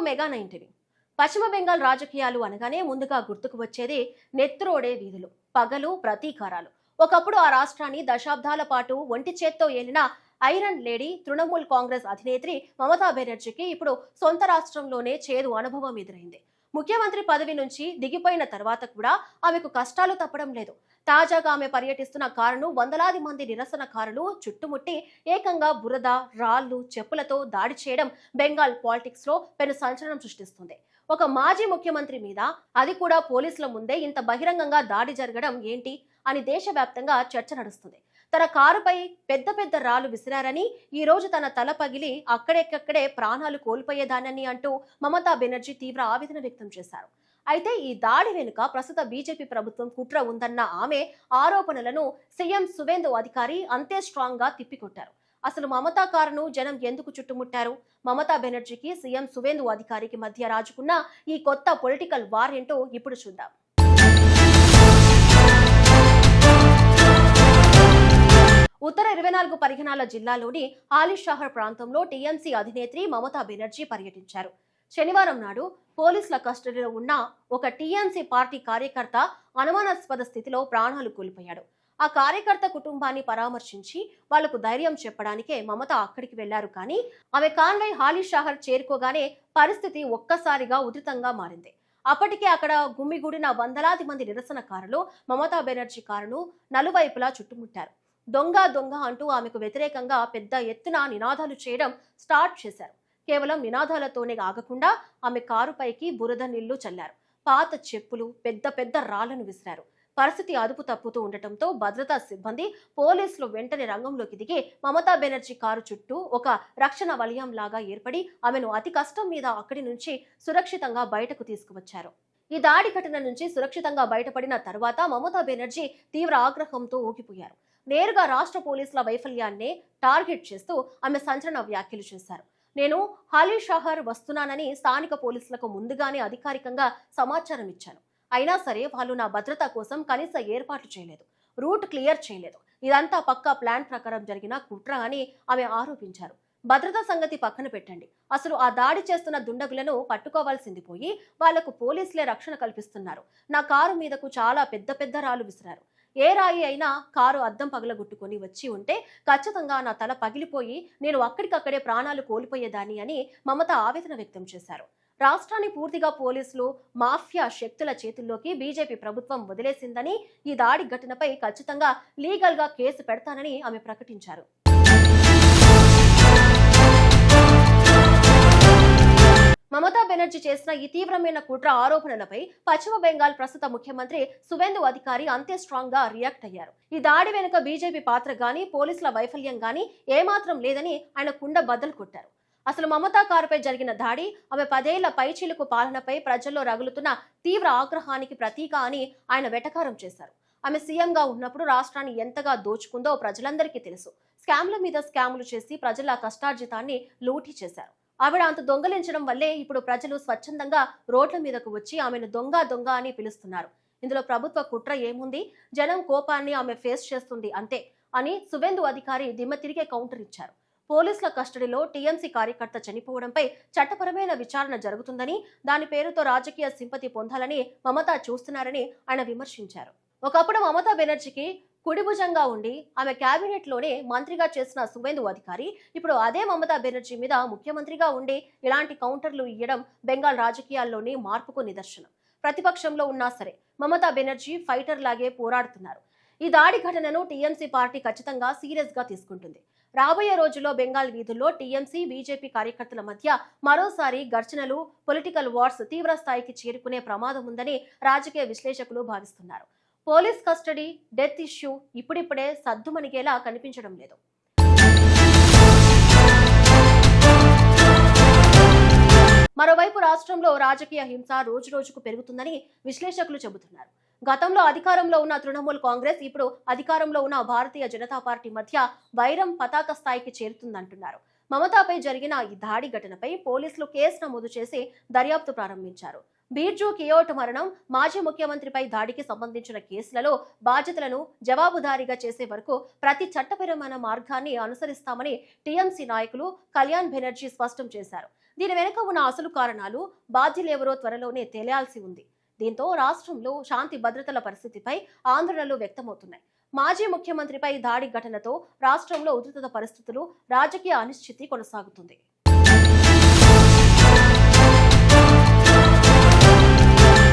Mega 90. పశ్చిమ బెంగాల్ రాజకీయాలు అనగానే ముందుగా గుర్తుకు వచ్చేది నెత్తురోడే వీధులు, పగలు, ప్రతీకారాలు. ఒకప్పుడు ఆ రాష్ట్రాన్ని దశాబ్దాల పాటు ఒంటి చేత్తో ఏలిన ఐరన్ లేడీ తృణమూల్ కాంగ్రెస్ అధినేత్రి మమతా బెనర్జీకి ఇప్పుడు సొంత రాష్ట్రంలోనే చేదు అనుభవం ఎదురైంది. ముఖ్యమంత్రి పదవి నుంచి దిగిపోయిన తర్వాత కూడా ఆమెకు కష్టాలు తప్పడం లేదు. తాజాగా ఆమె పర్యటిస్తున్న కారును వందలాది మంది నిరసనకారులు చుట్టుముట్టి ఏకంగా బురద, రాళ్లు, చెప్పులతో దాడి చేయడం బెంగాల్ పాలిటిక్స్ లో పెను సంచలనం సృష్టిస్తుంది. ఒక మాజీ ముఖ్యమంత్రి మీద, అది కూడా పోలీసుల ముందే ఇంత బహిరంగంగా దాడి జరగడం ఏంటి అని దేశవ్యాప్తంగా చర్చ నడుస్తుంది. తన కారుపై పెద్ద పెద్ద రాళ్లు విసిరారని, ఈ రోజు తన తల పగిలి అక్కడెక్కడే ప్రాణాలు కోల్పోయేదానని అంటూ మమతా బెనర్జీ తీవ్ర ఆవేదన వ్యక్తం చేశారు. అయితే ఈ దాడి వెనుక ప్రస్తుత బీజేపీ ప్రభుత్వం కుట్ర ఉందన్న ఆమె ఆరోపణలను సీఎం సువేందు అధికారి అంతే స్ట్రాంగ్ గా తిప్పికొట్టారు. అసలు మమతా కారును జనం ఎందుకు చుట్టుముట్టారు? మమతా బెనర్జీకి సీఎం సువేందు అధికారికి మధ్య రాజుకున్న ఈ కొత్త పొలిటికల్ వార్ ఏంటో ఇప్పుడు చూద్దాం. ఉత్తర 24 పరిగణాల జిల్లాలోని ఆలిషహర్ ప్రాంతంలో టీఎంసీ అధినేత్రి మమతా బెనర్జీ పర్యటించారు. శనివారం నాడు పోలీసుల కస్టడీలో ఉన్న ఒక టీఎంసీ పార్టీ కార్యకర్త అనుమానాస్పద స్థితిలో ప్రాణాలు కోల్పోయాడు. ఆ కార్యకర్త కుటుంబాన్ని పరామర్శించి వాళ్లకు ధైర్యం చెప్పడానికే మమత అక్కడికి వెళ్లారు. కానీ ఆమె కాన్వాయ్ హాలీషహర్ చేరుకోగానే పరిస్థితి ఒక్కసారిగా ఉధృతంగా మారింది. అప్పటికే అక్కడ గుమ్మిగూడిన వందలాది మంది నిరసనకారులు మమతా బెనర్జీ కారును నలువైపులా చుట్టుముట్టారు. దొంగ దొంగ అంటూ ఆమెకు వ్యతిరేకంగా పెద్ద ఎత్తున నినాదాలు చేయడం స్టార్ట్ చేశారు. కేవలం నినాదాలతోనే ఆగకుండా ఆమె కారుపైకి బురద నీళ్లు చల్లారు. పాత చెప్పులు, పెద్ద పెద్ద రాళ్లను విసిరారు. పరిస్థితి అదుపు తప్పుతూ ఉండటంతో భద్రతా సిబ్బంది, పోలీసులు వెంటనే రంగంలోకి దిగి మమతా బెనర్జీ కారు చుట్టూ ఒక రక్షణ వలయం లాగా ఏర్పడి ఆమెను అతి కష్టం మీద అక్కడి నుంచి సురక్షితంగా బయటకు తీసుకువచ్చారు. ఈ దాడి ఘటన నుంచి సురక్షితంగా బయటపడిన తర్వాత మమతా బెనర్జీ తీవ్ర ఆగ్రహంతో ఊగిపోయారు. నేరుగా రాష్ట్ర పోలీసుల వైఫల్యాన్నే టార్గెట్ చేస్తూ ఆమె సంచలన వ్యాఖ్యలు చేశారు. నేను హాలీషహర్ వస్తున్నానని స్థానిక పోలీసులకు ముందుగానే అధికారికంగా సమాచారం ఇచ్చాను. అయినా సరే వాళ్ళు నా భద్రత కోసం కనీస ఏర్పాట్లు చేయలేదు, రూట్ క్లియర్ చేయలేదు. ఇదంతా పక్కా ప్లాన్ ప్రకారం జరిగిన కుట్ర అని ఆమె ఆరోపించారు. భద్రతా సంగతి పక్కన పెట్టండి, అసలు ఆ దాడి చేస్తున్న దుండగులను పట్టుకోవాల్సింది పోయి వాళ్లకు పోలీసులే రక్షణ కల్పిస్తున్నారు. నా కారు మీదకు చాలా పెద్ద పెద్ద రాళ్లు విసిరారు. ఏ రాయి అయినా కారు అద్దం పగలగొట్టుకొని వచ్చి ఉంటే ఖచ్చితంగా నా తల పగిలిపోయి నేను అక్కడికక్కడే ప్రాణాలు కోల్పోయేదాన్ని అని మమత ఆవేదన వ్యక్తం చేశారు. రాష్ట్రాన్ని పూర్తిగా పోలీసులు, మాఫియా శక్తుల చేతుల్లోకి బీజేపీ ప్రభుత్వం వదిలేసిందని, ఈ దాడి ఘటనపై ఖచ్చితంగా లీగల్ గా కేసు పెడతానని ఆమె ప్రకటించారు. మమతా బెనర్జీ చేసిన ఈ తీవ్రమైన కుట్ర ఆరోపణలపై పశ్చిమ బెంగాల్ ప్రస్తుత ముఖ్యమంత్రి సువేందు అధికారి అంతే స్ట్రాంగ్ గా రియాక్ట్ అయ్యారు. ఈ దాడి వెనుక బీజేపీ పాత్ర గాని, పోలీసుల వైఫల్యం గాని ఏమాత్రం లేదని ఆయన కుండ బద్దలు కొట్టారు. అసలు మమతా కారుపై జరిగిన దాడి ఆమె 10 ఏళ్ల పైచిలుకు పాలనపై ప్రజల్లో రగులుతున్న తీవ్ర ఆగ్రహానికి ప్రతీక అని ఆయన వెటకారం చేశారు. ఆమె సీఎంగా ఉన్నప్పుడు రాష్ట్రాన్ని ఎంతగా దోచుకుందో ప్రజలందరికీ తెలుసు. స్కామ్ల మీద స్కాములు చేసి ప్రజల కష్టార్జితాన్ని లూటీ చేశారు. ఆవిడ అంత దొంగలించడం వల్లే ఇప్పుడు ప్రజలు స్వచ్ఛందంగా రోడ్ల మీదకు వచ్చి ఆమెను దొంగ దొంగ అని పిలుస్తున్నారు. ఇందులో ప్రభుత్వ కుట్ర ఏముంది? జనం కోపాన్ని ఆమె ఫేస్ చేస్తుంది అంతే అని సువేందు అధికారి దిమ్మ తిరిగే కౌంటర్ ఇచ్చారు. పోలీసుల కస్టడీలో టీఎంసీ కార్యకర్త చనిపోవడంపై చట్టపరమైన విచారణ జరుగుతుందని, దాని పేరుతో రాజకీయ సింపతి పొందాలని మమతా చూస్తున్నారని ఆయన విమర్శించారు. ఒకప్పుడు మమతా బెనర్జీకి కుడిభుజంగా ఉండి ఆమె కేబినెట్ లోనే మంత్రిగా చేసిన సువేందు అధికారి ఇప్పుడు అదే మమతా బెనర్జీ మీద ముఖ్యమంత్రిగా ఉండి ఇలాంటి కౌంటర్లు ఇవ్వడం బెంగాల్ రాజకీయాల్లోని మార్పుకు నిదర్శనం. ప్రతిపక్షంలో ఉన్నా సరే మమతా బెనర్జీ ఫైటర్ లాగే పోరాడుతున్నారు. ఈ దాడి ఘటనను టీఎంసీ పార్టీ ఖచ్చితంగా సీరియస్ గా తీసుకుంటుంది. రాబోయే రోజుల్లో బెంగాల్ వీధుల్లో టీఎంసీ, బీజేపీ కార్యకర్తల మధ్య మరోసారి ఘర్షణలు, పొలిటికల్ వార్స్ తీవ్ర స్థాయికి చేరుకునే ప్రమాదం ఉందని రాజకీయ విశ్లేషకులు భావిస్తున్నారు. పోలీస్ కస్టడీ, డెత్ ఇష్యూ ఇప్పుడిప్పుడే సద్దుమణిగేలా కనిపించడం లేదు. మరోవైపు రాష్ట్రంలో రాజకీయ హింస రోజురోజుకు పెరుగుతుందని విశ్లేషకులు చెబుతున్నారు. గతంలో అధికారంలో ఉన్న తృణమూల్ కాంగ్రెస్, ఇప్పుడు అధికారంలో ఉన్న భారతీయ జనతా పార్టీ మధ్య వైరం పతాక స్థాయికి చేరుతుందంటున్నారు. మమతాపై జరిగిన ఈ దాడి ఘటనపై పోలీసులు కేసు నమోదు చేసి దర్యాప్తు ప్రారంభించారు. బీర్జు కియోట్ మరణం, మాజీ ముఖ్యమంత్రిపై దాడికి సంబంధించిన కేసులలో బాధ్యతలను జవాబుదారీగా చేసే వరకు ప్రతి చట్టపరమైన మార్గాన్ని అనుసరిస్తామని టీఎంసీ నాయకులు కళ్యాణ్ బెనర్జీ స్పష్టం చేశారు. దీని వెనుక ఉన్న అసలు కారణాలు, బాధ్యులెవరో త్వరలోనే తేలాల్సి ఉంది. దీంతో రాష్ట్రంలో శాంతి భద్రతల పరిస్థితిపై ఆందోళనలు వ్యక్తమవుతున్నాయి. మాజీ ముఖ్యమంత్రిపై దాడి ఘటనతో రాష్ట్రంలో ఉద్రిక్త పరిస్థితులు, రాజకీయ అనిశ్చితి కొనసాగుతుంది.